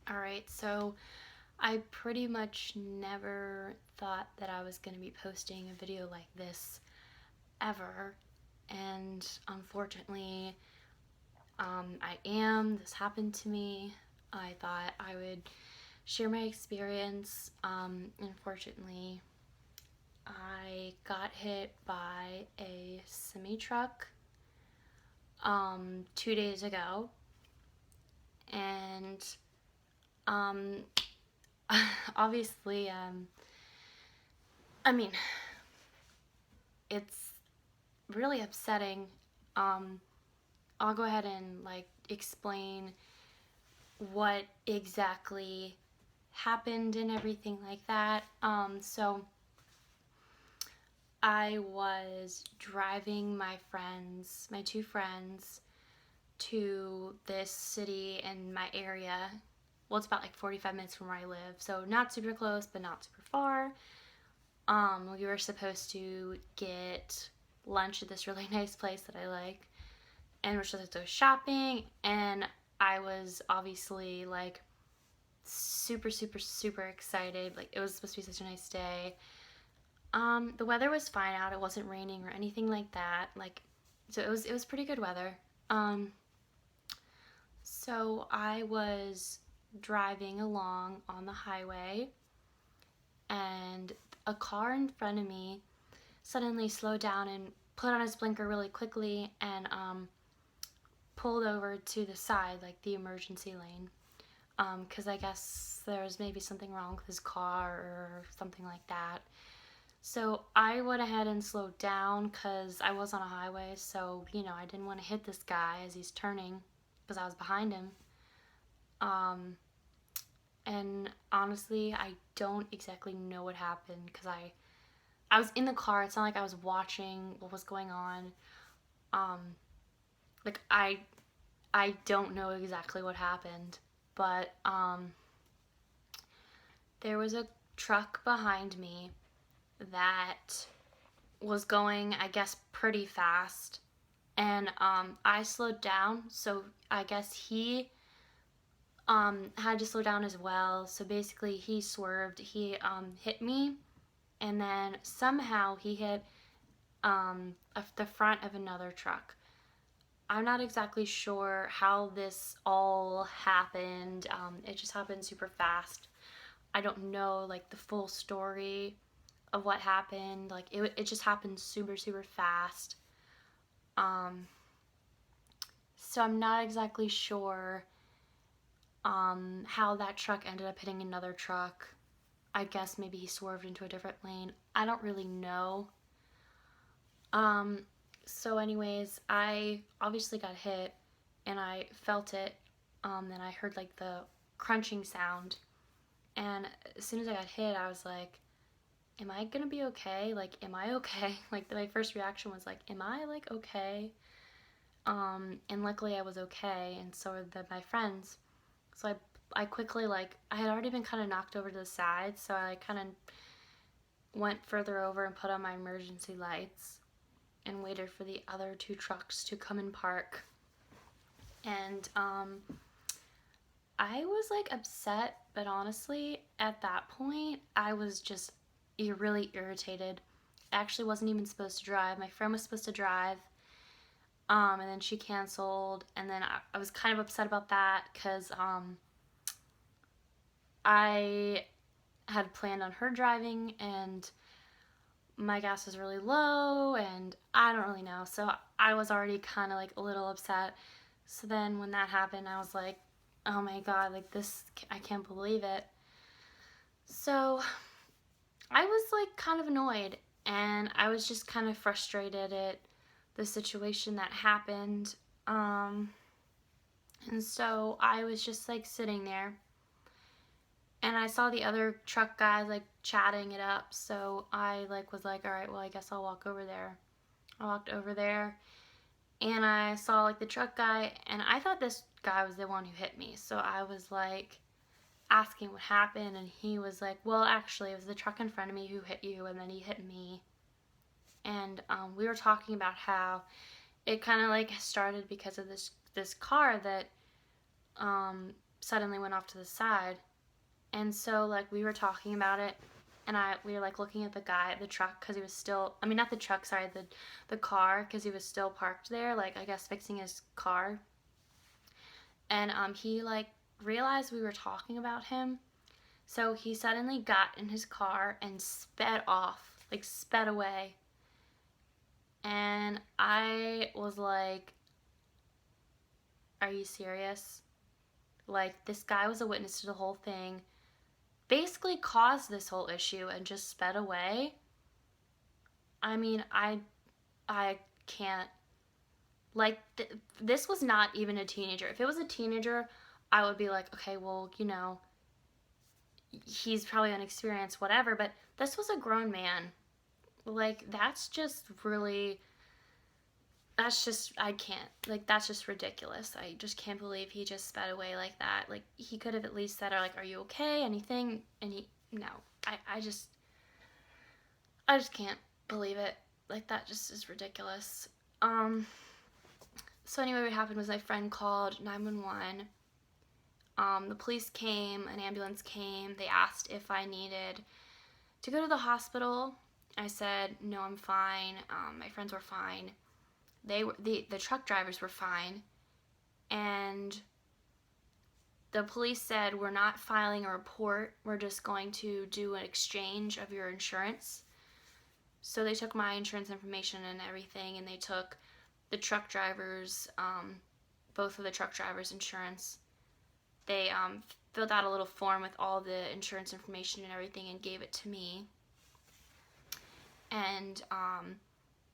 Alright, so I pretty much never thought that I was going to be posting a video like this ever, and unfortunately, I am. This happened to me. I thought I would share my experience. Unfortunately, I got hit by a semi truck 2 days ago, and um, obviously, I mean, it's really upsetting. Um, I'll go ahead and explain what exactly happened and everything like that. So I was driving my two friends, to this city in my area. Well, it's about 45 minutes from where I live, so not super close, but not super far. We were supposed to get lunch at this really nice place that I like, and we're supposed to go shopping, and I was obviously super, super, super excited. It was supposed to be such a nice day. The weather was fine out. It wasn't raining or anything like that. So it was pretty good weather. Um, so I was driving along on the highway, and a car in front of me suddenly slowed down and put on his blinker really quickly and pulled over to the side, like the emergency lane. Because I guess there was maybe something wrong with his car or something like that. So I went ahead and slowed down because I was on a highway, so I didn't want to hit this guy as he's turning because I was behind him. Um, and honestly, I don't exactly know what happened because I was in the car. It's not like I was watching what was going on. Um, like I don't know exactly what happened, but there was a truck behind me that was going, I guess, pretty fast, and I slowed down. So I guess he had to slow down as well. So basically, he swerved. He hit me, and then somehow he hit the front of another truck. I'm not exactly sure how this all happened. It just happened super fast. I don't know the full story of what happened. It just happened super, super fast. Um, so I'm not exactly sure how that truck ended up hitting another truck. I guess maybe he swerved into a different lane. I don't really know. Um, so anyways, I obviously got hit and I felt it. Then I heard the crunching sound. And as soon as I got hit, I was like, am I gonna be okay? Am I okay? My first reaction was am I okay? And luckily I was okay, and so were my friends. So I quickly I had already been kind of knocked over to the side, so I kind of went further over and put on my emergency lights and waited for the other two trucks to come and park. And I was upset, but honestly, at that point, I was just really irritated. I actually wasn't even supposed to drive. My friend was supposed to drive, and then she canceled, and then I was kind of upset about that because I had planned on her driving, and my gas was really low, and I don't really know. So I was already kind of a little upset. So then when that happened, I was like, oh my god, this, I can't believe it. So I was kind of annoyed, and I was just kind of frustrated at the situation that happened. And so I was just sitting there, and I saw the other truck guys chatting it up. So I was like, all right, well, I guess I'll walk over there. I walked over there, and I saw the truck guy, and I thought this guy was the one who hit me. So I was asking what happened, and he was like, well, actually, it was the truck in front of me who hit you, and then he hit me. And we were talking about how it kind of started because of this car that suddenly went off to the side. And so, like, we were talking about it, and we were, like, looking at the guy at the truck, because he was still, I mean, not the truck, sorry, the car, because he was still parked there, like, I guess fixing his car. And he, like, realized we were talking about him, so he suddenly got in his car and sped off, like, sped away. And I was like, are you serious? Like, this guy was a witness to the whole thing, basically caused this whole issue, and just sped away. I mean, I can't, like, this was not even a teenager. If it was a teenager, I would be like, okay, well, you know, he's probably inexperienced, whatever, but this was a grown man. Like, that's just really, that's just, I can't, like, that's just ridiculous. I just can't believe he just sped away like that. Like, he could have at least said, like, are you okay, anything? And no, I just can't believe it. Like, that just is ridiculous. So anyway, what happened was my friend called 911. The police came, an ambulance came. They asked if I needed to go to the hospital. I said, no, I'm fine. My friends were fine. The truck drivers were fine. And the police said, we're not filing a report. We're just going to do an exchange of your insurance. So they took my insurance information and everything, and they took the truck drivers, both of the truck drivers' insurance. They filled out a little form with all the insurance information and everything and gave it to me. And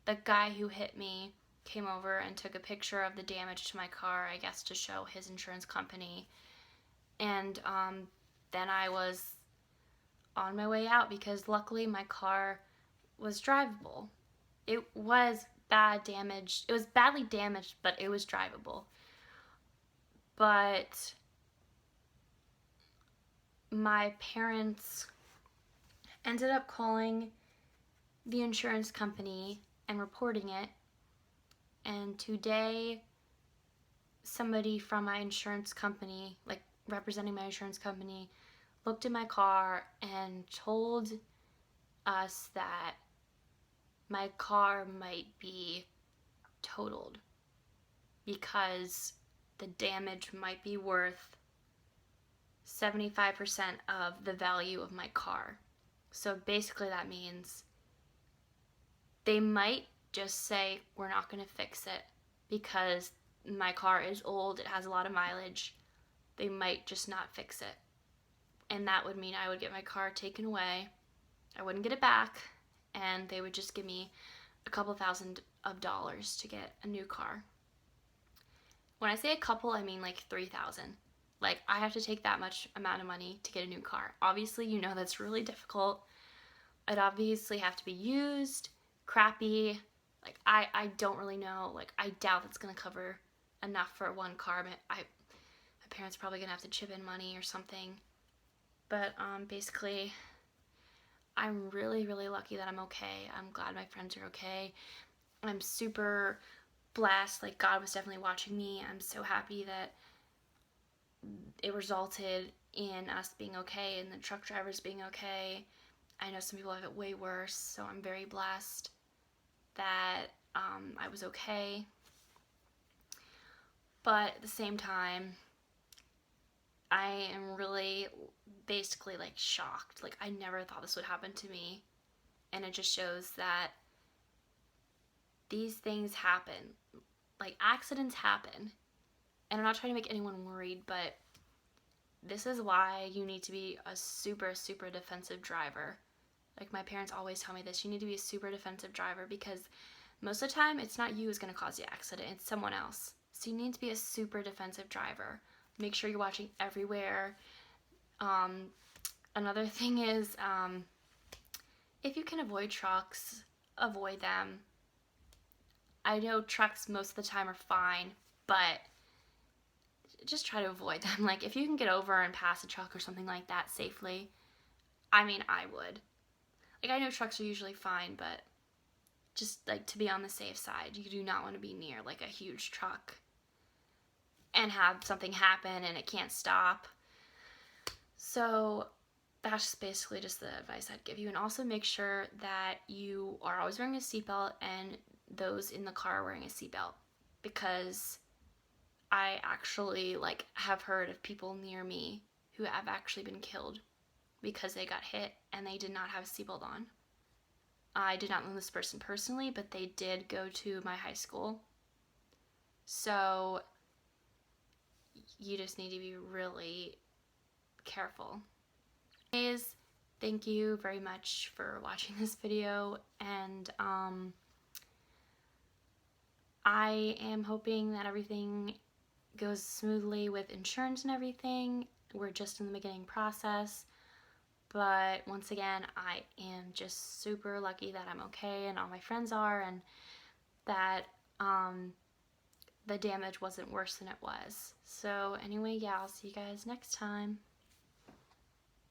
the guy who hit me came over and took a picture of the damage to my car, I guess to show his insurance company. And then I was on my way out, because luckily my car was drivable. It was it was badly damaged, but it was drivable. But my parents ended up calling the insurance company and reporting it. And today, somebody from my insurance company, like representing my insurance company, looked at my car and told us that my car might be totaled because the damage might be worth 75% of the value of my car. So basically that means they might just say, we're not going to fix it because my car is old, it has a lot of mileage. They might just not fix it. And that would mean I would get my car taken away. I wouldn't get it back, and they would just give me a couple $1,000s to get a new car. When I say a couple, I mean like 3,000. Like, I have to take that much amount of money to get a new car. Obviously, you know that's really difficult. I'd obviously have to be used, crappy. Like, I don't really know. Like, I doubt that's going to cover enough for one car. My parents are probably going to have to chip in money or something. But basically, I'm really, really lucky that I'm okay. I'm glad my friends are okay. I'm super blessed. Like, God was definitely watching me. I'm so happy that it resulted in us being okay and the truck drivers being okay. I know some people have it way worse, so I'm very blessed that I was okay. But at the same time, I am really basically like shocked. Like, I never thought this would happen to me. And it just shows that these things happen. Like, accidents happen. And I'm not trying to make anyone worried, but this is why you need to be a super, super defensive driver. Like, my parents always tell me this. You need to be a super defensive driver, because most of the time, it's not you who's going to cause the accident. It's someone else. So you need to be a super defensive driver. Make sure you're watching everywhere. Another thing is, if you can avoid trucks, avoid them. I know trucks most of the time are fine, but just try to avoid them. Like, if you can get over and pass a truck or something like that safely, I mean, I would. Like, I know trucks are usually fine, but just, like, to be on the safe side, you do not want to be near, like, a huge truck. and have something happen and it can't stop. So that's basically just the advice I'd give you. And also make sure that you are always wearing a seatbelt and those in the car are wearing a seatbelt, because I actually have heard of people near me who have actually been killed because they got hit and they did not have a seatbelt on. I did not know this person personally, but they did go to my high school. So you just need to be really careful. Anyways, thank you very much for watching this video, and I am hoping that everything goes smoothly with insurance and everything. We're just in the beginning process, but once again, I am just super lucky that I'm okay and all my friends are, and that the damage wasn't worse than it was. So anyway, yeah, I'll see you guys next time.